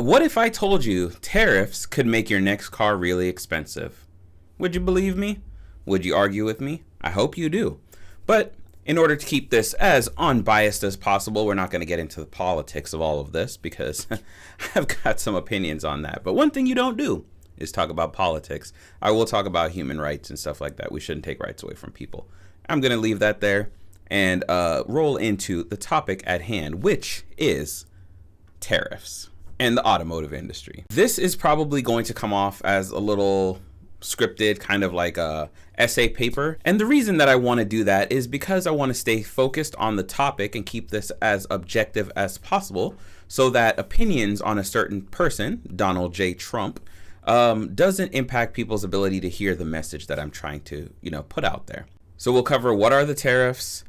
What if I told you tariffs could make your next car really expensive? Would you believe me? Would you argue with me? I hope you do. But in order to keep this as unbiased as possible, we're not going to get into the politics of all of this because I've got some opinions on that. But one thing you don't do is talk about politics. I will talk about human rights and stuff like that. We shouldn't take rights away from people. I'm going to leave that there and roll into the topic at hand, which is tariffs and the automotive industry. This is probably going to come off as a little scripted, kind of like a essay paper. And the reason that I want to do that is because I want to stay focused on the topic and keep this as objective as possible so that opinions on a certain person, Donald J. Trump, doesn't impact people's ability to hear the message that I'm trying to, put out there. So we'll cover what are the tariffs,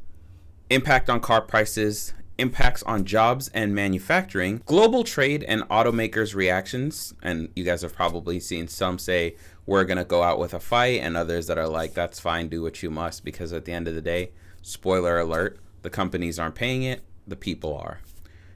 impact on car prices, impacts on jobs and manufacturing, global trade and automakers' reactions. And you guys have probably seen some say we're going to go out with a fight, and others that are like, that's fine, do what you must, because at the end of the day, spoiler alert, the companies aren't paying it, the people are.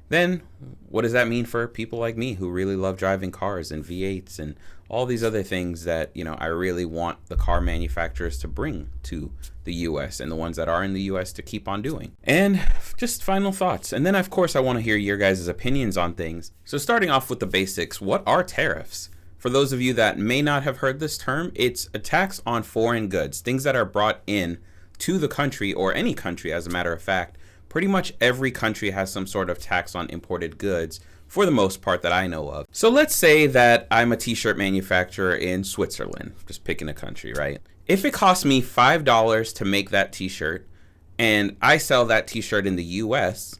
Then what does that mean for people like me who really love driving cars and V8s and all these other things that, I really want the car manufacturers to bring to the US and the ones that are in the US to keep on doing. And just final thoughts. And then, of course, I want to hear your guys' opinions on things. So starting off with the basics, what are tariffs? For those of you that may not have heard this term, it's a tax on foreign goods, things that are brought in to the country, or any country, as a matter of fact. Pretty much every country has some sort of tax on imported goods, for the most part that I know of. So let's say that I'm a t-shirt manufacturer in Switzerland, just picking a country, right? If it costs me $5 to make that t-shirt and I sell that t-shirt in the US,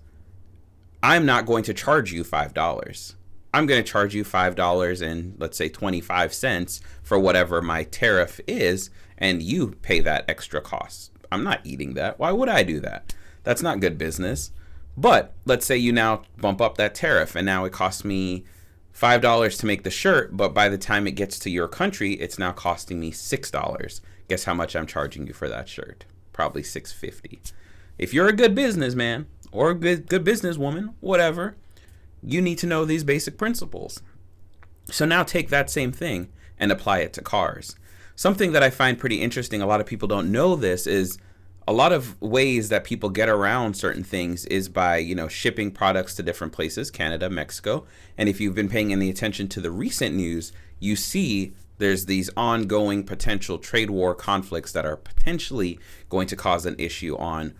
I'm not going to charge you $5. I'm going to charge you $5 and let's say 25 cents for whatever my tariff is, and you pay that extra cost. I'm not eating that. Why would I do that? That's not good business. But let's say you now bump up that tariff and now it costs me $5 to make the shirt, but by the time it gets to your country, it's now costing me $6. Guess how much I'm charging you for that shirt? Probably $6.50. If you're a good businessman or a good businesswoman, whatever, you need to know these basic principles. So now take that same thing and apply it to cars. Something that I find pretty interesting, a lot of people don't know this, is a lot of ways that people get around certain things is by, shipping products to different places, Canada, Mexico. And if you've been paying any attention to the recent news, you see there's these ongoing potential trade war conflicts that are potentially going to cause an issue on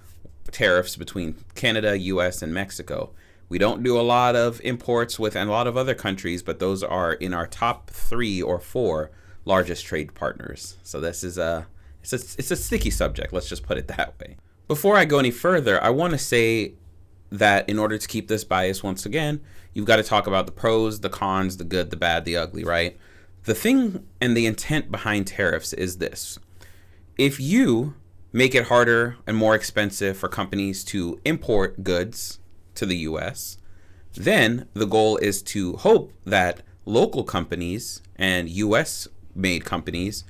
tariffs between Canada, US, and Mexico. We don't do a lot of imports with a lot of other countries, but those are in our top 3 or 4 largest trade partners. So this is it's a sticky subject, let's just put it that way. Before I go any further, I want to say that in order to keep this bias, once again, you've got to talk about the pros, the cons, the good, the bad, the ugly, right? The thing and the intent behind tariffs is this. If you make it harder and more expensive for companies to import goods to the US, then the goal is to hope that local companies and US-made companies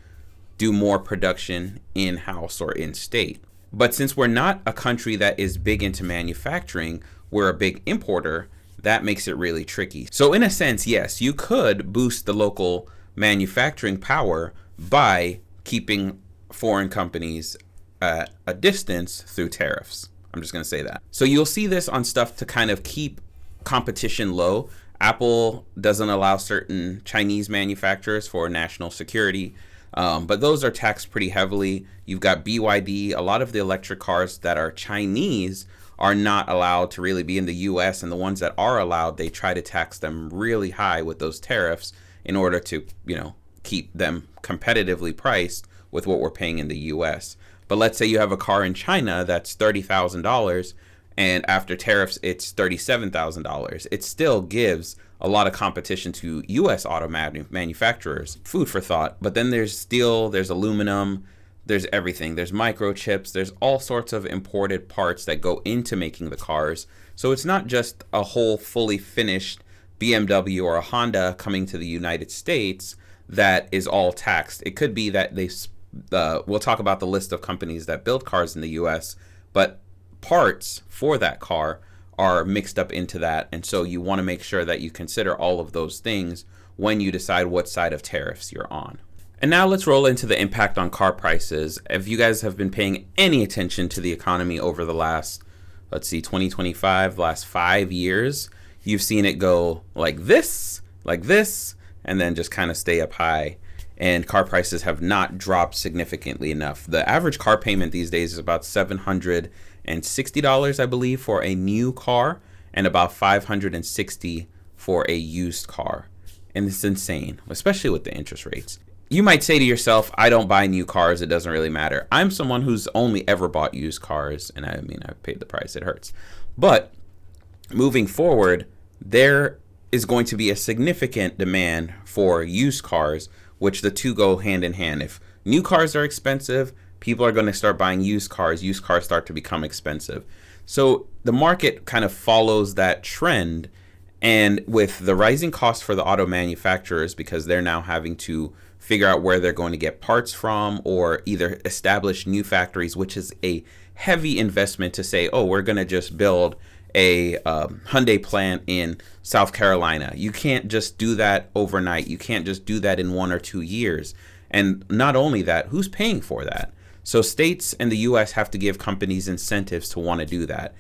do more production in-house or in-state. But since we're not a country that is big into manufacturing, we're a big importer, that makes it really tricky. So in a sense, yes, you could boost the local manufacturing power by keeping foreign companies at a distance through tariffs. I'm just going to say that. So you'll see this on stuff to kind of keep competition low. Apple doesn't allow certain Chinese manufacturers for national security. But those are taxed pretty heavily. You've got BYD. A lot of the electric cars that are Chinese are not allowed to really be in the US, and the ones that are allowed, they try to tax them really high with those tariffs in order to, keep them competitively priced with what we're paying in the US. But let's say you have a car in China that's $30,000 and after tariffs it's $37,000. It still gives a lot of competition to US auto manufacturers. Food for thought. But then there's steel, there's aluminum, there's everything. There's microchips, there's all sorts of imported parts that go into making the cars. So it's not just a whole fully finished BMW or a Honda coming to the United States that is all taxed. It could be that we'll talk about the list of companies that build cars in the US, but parts for that car are mixed up into that. And so you want to make sure that you consider all of those things when you decide what side of tariffs you're on. And now let's roll into the impact on car prices. If you guys have been paying any attention to the economy over the last, 2025, last 5 years, you've seen it go like this, and then just kind of stay up high. And car prices have not dropped significantly enough. The average car payment these days is about $760, I believe, for a new car, and about $560 for a used car. And it's insane, especially with the interest rates. You might say to yourself, I don't buy new cars, it doesn't really matter. I'm someone who's only ever bought used cars, and I mean, I've paid the price, it hurts. But moving forward, there is going to be a significant demand for used cars, which the two go hand in hand. If new cars are expensive, people are going to start buying used cars. Used cars start to become expensive. So the market kind of follows that trend. And with the rising costs for the auto manufacturers, because they're now having to figure out where they're going to get parts from, or either establish new factories, which is a heavy investment to say, oh, we're going to just build a Hyundai plant in South Carolina. You can't just do that overnight. You can't just do that in 1 or 2 years. And not only that, who's paying for that? So states and the U.S. have to give companies incentives to want to do that.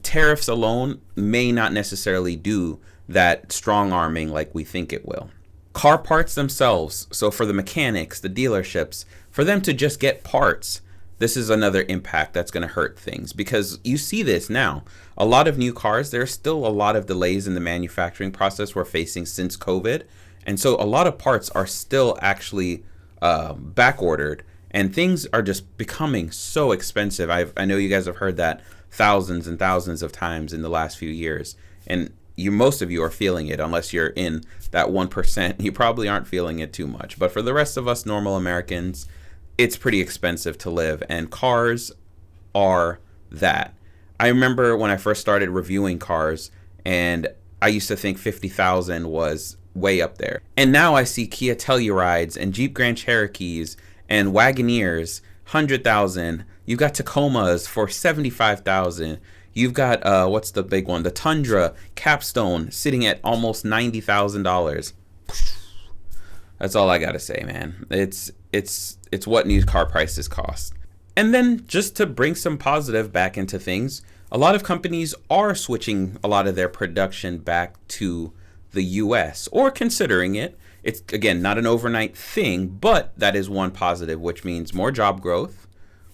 Tariffs alone may not necessarily do that strong arming like we think it will. Car parts themselves, so for the mechanics, the dealerships, for them to just get parts, this is another impact that's going to hurt things, because you see this now. A lot of new cars, there's still a lot of delays in the manufacturing process we're facing since COVID. And so a lot of parts are still actually back ordered, and things are just becoming so expensive. I know you guys have heard that thousands and thousands of times in the last few years. And most of you are feeling it. Unless you're in that 1%, you probably aren't feeling it too much. But for the rest of us normal Americans, it's pretty expensive to live, and cars are that. I remember when I first started reviewing cars, and I used to think 50,000 was way up there. And now I see Kia Tellurides and Jeep Grand Cherokees and Wagoneers, 100,000. You've got Tacomas for 75,000. You've got what's the big one? The Tundra Capstone sitting at almost $90,000. That's all I gotta say, man. It's what new car prices cost. And then just to bring some positive back into things, a lot of companies are switching a lot of their production back to the US, or considering it. It's, again, not an overnight thing, but that is one positive, which means more job growth,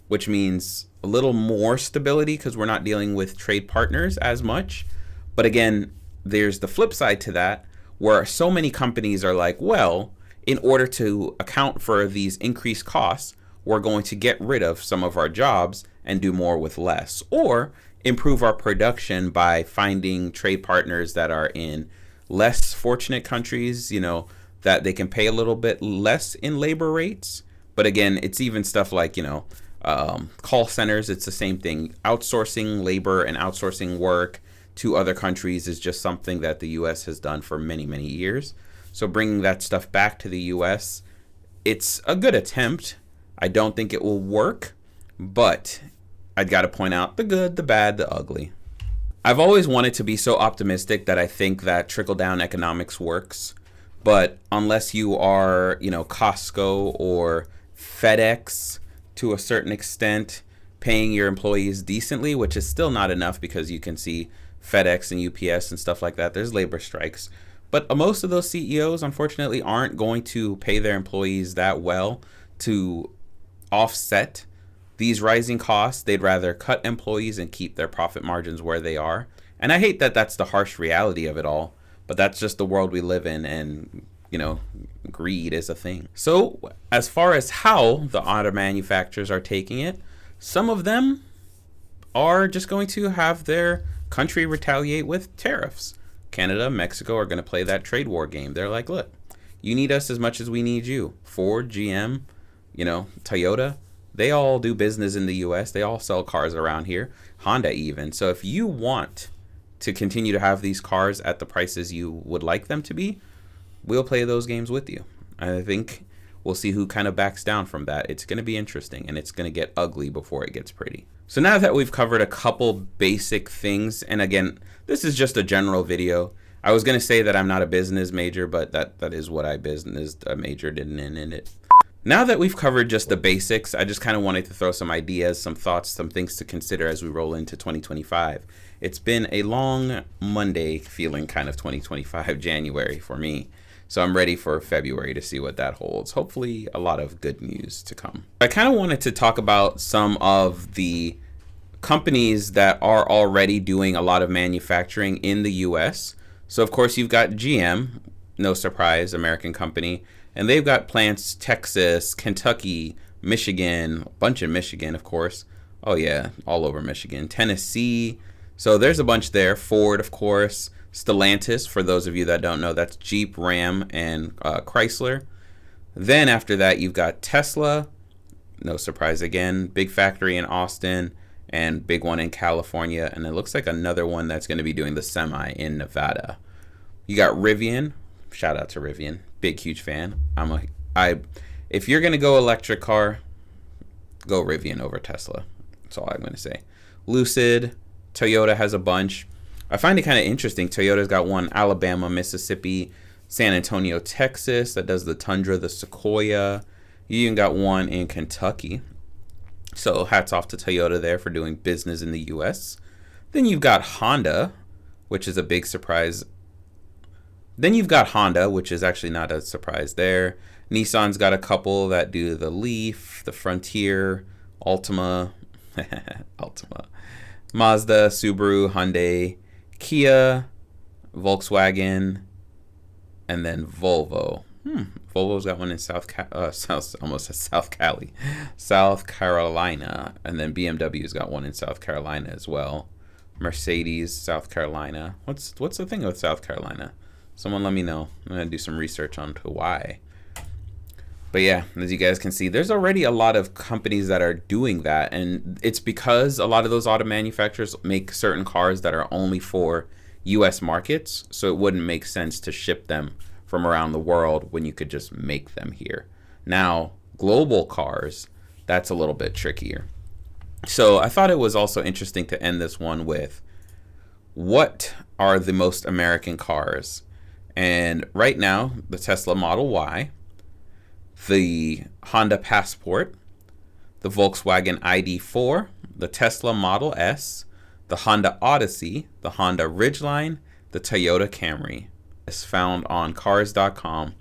which means a little more stability because we're not dealing with trade partners as much. But again, there's the flip side to that, where so many companies are like, well, in order to account for these increased costs, we're going to get rid of some of our jobs and do more with less, or improve our production by finding trade partners that are in less fortunate countries, that they can pay a little bit less in labor rates. But again, it's even stuff like, call centers. It's the same thing. Outsourcing labor and outsourcing work to other countries is just something that the U.S. has done for many, many years. So bringing that stuff back to the U.S., it's a good attempt. I don't think it will work, but I've got to point out the good, the bad, the ugly. I've always wanted to be so optimistic that I think that trickle-down economics works. But unless you are, Costco or FedEx, to a certain extent, paying your employees decently, which is still not enough because you can see FedEx and UPS and stuff like that, there's labor strikes. But most of those CEOs, unfortunately, aren't going to pay their employees that well to offset these rising costs. They'd rather cut employees and keep their profit margins where they are. And I hate that that's the harsh reality of it all, but that's just the world we live in, and, greed is a thing. So as far as how the auto manufacturers are taking it, some of them are just going to have their country retaliate with tariffs. Canada, Mexico are going to play that trade war game. They're like, look, you need us as much as we need you. Ford, GM, Toyota, they all do business in the US. They all sell cars around here. Honda even. So if you want to continue to have these cars at the prices you would like them to be, we'll play those games with you. I think we'll see who kind of backs down from that. It's going to be interesting, and it's going to get ugly before it gets pretty. So now that we've covered a couple basic things, and again, this is just a general video. I was going to say that I'm not a business major, but that is what I majored in it. Now that we've covered just the basics, I just kind of wanted to throw some ideas, some thoughts, some things to consider as we roll into 2025. It's been a long Monday feeling kind of 2025 January for me. So I'm ready for February to see what that holds. Hopefully a lot of good news to come. I kind of wanted to talk about some of the companies that are already doing a lot of manufacturing in the US. So of course you've got GM, no surprise, American company, and they've got plants Texas, Kentucky, Michigan, a bunch in Michigan, of course. Oh yeah, all over Michigan, Tennessee. So there's a bunch there. Ford, of course. Stellantis, for those of you that don't know, that's Jeep, Ram, and Chrysler. Then after that, you've got Tesla. No surprise again. Big factory in Austin and big one in California. And it looks like another one that's going to be doing the semi in Nevada. You got Rivian. Shout out to Rivian. Big, huge fan. If you're going to go electric car, go Rivian over Tesla. That's all I'm going to say. Lucid. Toyota has a bunch. I find it kind of interesting. Toyota's got one Alabama, Mississippi, San Antonio, Texas that does the Tundra, the Sequoia. You even got one in Kentucky. So hats off to Toyota there for doing business in the US. Then you've got Honda, which is a big surprise. Then you've got Honda, which is actually not a surprise there. Nissan's got a couple that do the Leaf, the Frontier, Altima, Mazda, Subaru, Hyundai, Kia, Volkswagen, and then Volvo. Volvo's got one in South Carolina, and then BMW's got one in South Carolina as well. Mercedes, South Carolina. What's the thing with South Carolina? Someone let me know. I'm gonna do some research on why. But yeah, as you guys can see, there's already a lot of companies that are doing that. And it's because a lot of those auto manufacturers make certain cars that are only for US markets. So it wouldn't make sense to ship them from around the world when you could just make them here. Now, global cars, that's a little bit trickier. So I thought it was also interesting to end this one with, what are the most American cars? And right now, the Tesla Model Y, the Honda Passport, the Volkswagen ID4, the Tesla Model S, the Honda Odyssey, the Honda Ridgeline, the Toyota Camry. It's found on cars.com.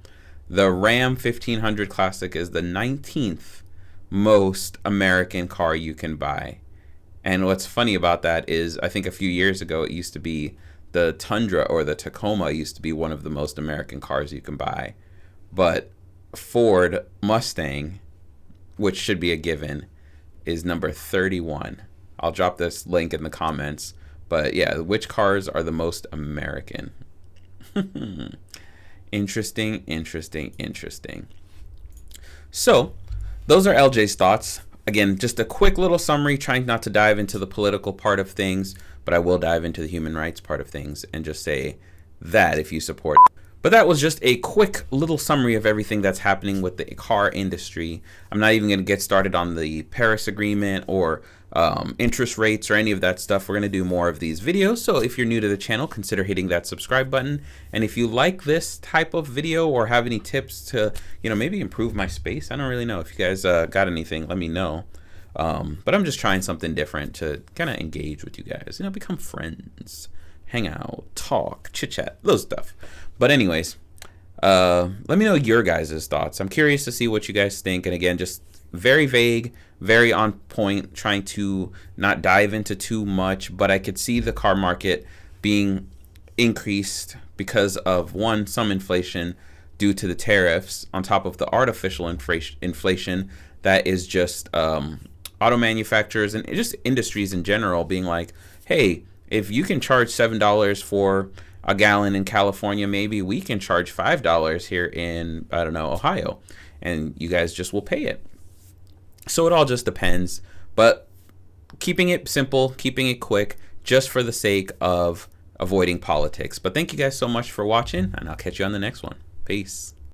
The Ram 1500 Classic is the 19th most American car you can buy. And what's funny about that is, I think a few years ago, it used to be the Tundra or the Tacoma used to be one of the most American cars you can buy. But Ford Mustang, which should be a given, is number 31. I'll drop this link in the comments. But yeah, which cars are the most American? Interesting. So those are LJ's thoughts. Again, just a quick little summary, trying not to dive into the political part of things, but I will dive into the human rights part of things and just say that if you support. But that was just a quick little summary of everything that's happening with the car industry. I'm not even going to get started on the Paris Agreement or interest rates or any of that stuff. We're going to do more of these videos. So if you're new to the channel, consider hitting that subscribe button. And if you like this type of video or have any tips to, maybe improve my space, I don't really know. If you guys got anything, let me know. But I'm just trying something different to kind of engage with you guys, become friends, hang out, talk, chit chat, those stuff. But anyways, let me know your guys' thoughts. I'm curious to see what you guys think. And again, just very vague, very on point, trying to not dive into too much, but I could see the car market being increased because of, one, some inflation due to the tariffs on top of the artificial inflation that is just auto manufacturers and just industries in general being like, hey, if you can charge $7 for a gallon in California, maybe we can charge $5 here in, Ohio, and you guys just will pay it. So it all just depends, but keeping it simple, keeping it quick, just for the sake of avoiding politics. But thank you guys so much for watching, and I'll catch you on the next one. Peace.